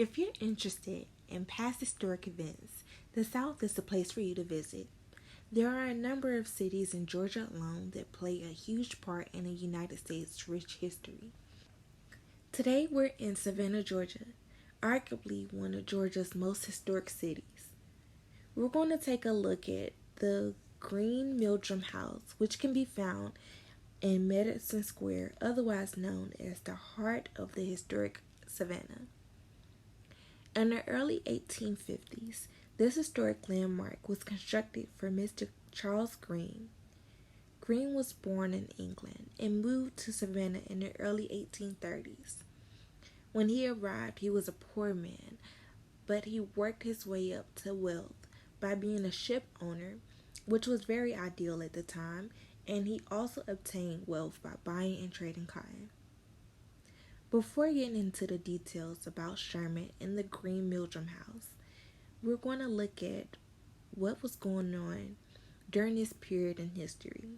If you're interested in past historic events, the South is the place for you to visit. There are a number of cities in Georgia alone that play a huge part in the United States' rich history. Today we're in Savannah, Georgia, arguably one of Georgia's most historic cities. We're going to take a look at the Green-Mildrum House, which can be found in Madison Square, otherwise known as the heart of the historic Savannah. In the early 1850s, this historic landmark was constructed for Mr. Charles Green. Green was born in England and moved to Savannah in the early 1830s. When he arrived, he was a poor man, but he worked his way up to wealth by being a ship owner, which was very ideal at the time, and he also obtained wealth by buying and trading cotton. Before getting into the details about Sherman and the Green-Mildrum House, we're going to look at what was going on during this period in history.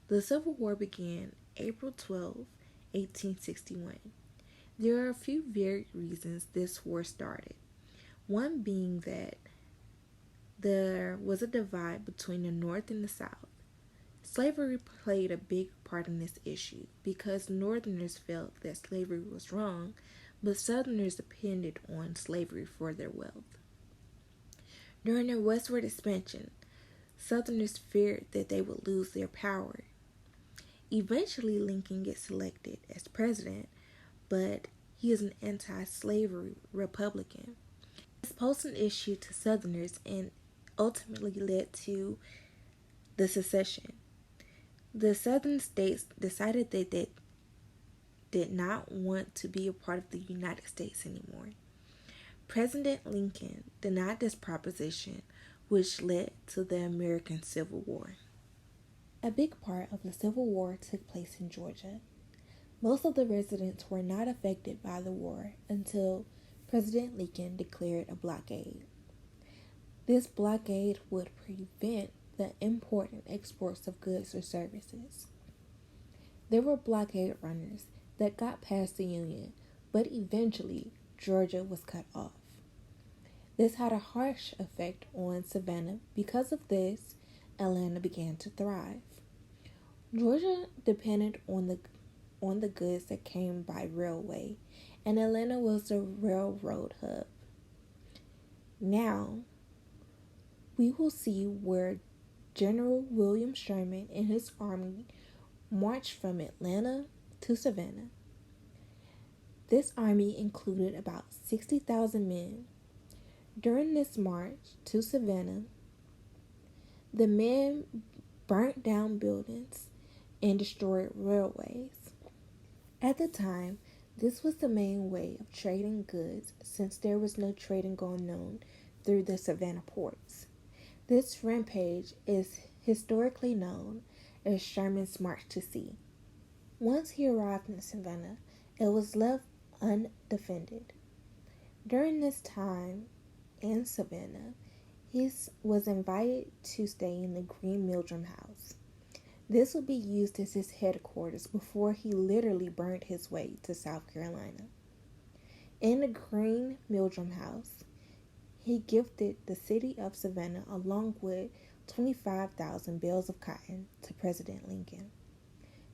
The Civil War began April 12, 1861. There are a few varied reasons this war started. One being that there was a divide between the North and the South. Slavery played a big part in this issue because Northerners felt that slavery was wrong, but Southerners depended on slavery for their wealth. During their westward expansion, Southerners feared that they would lose their power. Eventually, Lincoln gets elected as president, but he is an anti-slavery Republican. This posed an issue to Southerners and ultimately led to the secession. The Southern states decided that they did not want to be a part of the United States anymore. President Lincoln denied this proposition, which led to the American Civil War. A big part of the Civil War took place in Georgia. Most of the residents were not affected by the war until President Lincoln declared a blockade. This blockade would prevent the import and exports of goods or services. There were blockade runners that got past the Union, but eventually Georgia was cut off. This had a harsh effect on Savannah. Because of this, Atlanta began to thrive. Georgia depended on the goods that came by railway, and Atlanta was the railroad hub. Now, we will see where General William Sherman and his army marched from Atlanta to Savannah. This army included about 60,000 men. During this march to Savannah, the men burnt down buildings and destroyed railways. At the time, this was the main way of trading goods since there was no trading going on through the Savannah ports. This rampage is historically known as Sherman's March to Sea. Once he arrived in Savannah, it was left undefended. During this time in Savannah, he was invited to stay in the Green-Mildrum House. This would be used as his headquarters before he literally burned his way to South Carolina. In the Green-Mildrum House, he gifted the city of Savannah along with 25,000 bales of cotton to President Lincoln.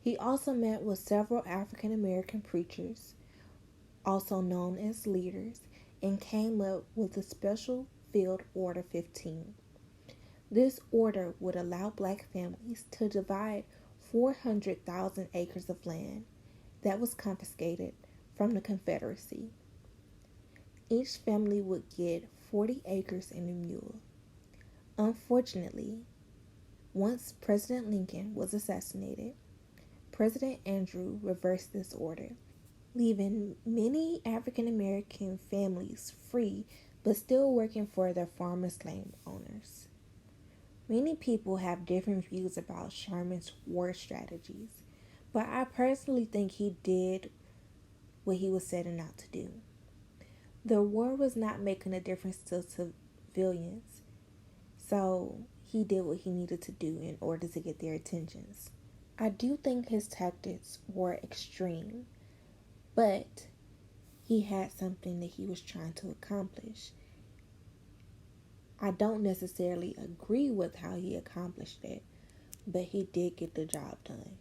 He also met with several African American preachers, also known as leaders, and came up with the Special Field Order 15. This order would allow black families to divide 400,000 acres of land that was confiscated from the Confederacy. Each family would get 40 acres and a mule. Unfortunately, once President Lincoln was assassinated, President Andrew reversed this order, leaving many African American families free but still working for their former slave owners. Many people have different views about Sherman's war strategies, but I personally think he did what he was setting out to do. The war was not making a difference to civilians, so he did what he needed to do in order to get their attentions. I do think his tactics were extreme, but he had something that he was trying to accomplish. I don't necessarily agree with how he accomplished it, but he did get the job done.